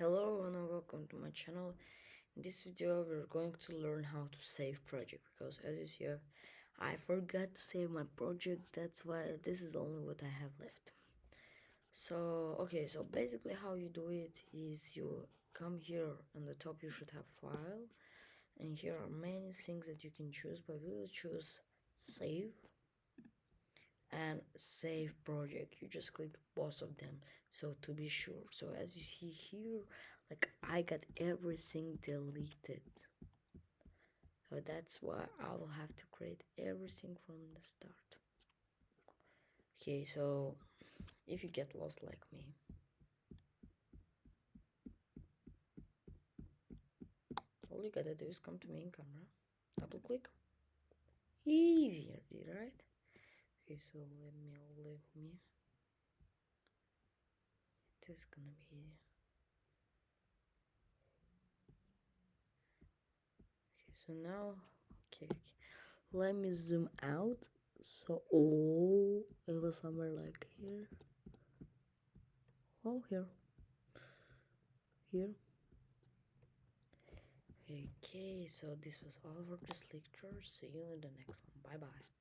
Hello and welcome to my channel. In this video we're going to learn how to save project, because as you see here, I forgot to save my project. That's why this is only what I have left. So basically how you do it is you come here on the top. You should have file, and here are many things that you can choose, but we will choose save and save project. You just click both of them, so to be sure. So as you see here, like, I got everything deleted, so that's why I will have to create everything from the start. Okay, so if you get lost like me, all you gotta do is come to main camera, double click, easier, right? Okay, so let me it is gonna be easy. Okay, so now okay, let me zoom out. So it was somewhere like here. Oh, here. Okay, so this was all for this lecture. See you in the next one. Bye bye.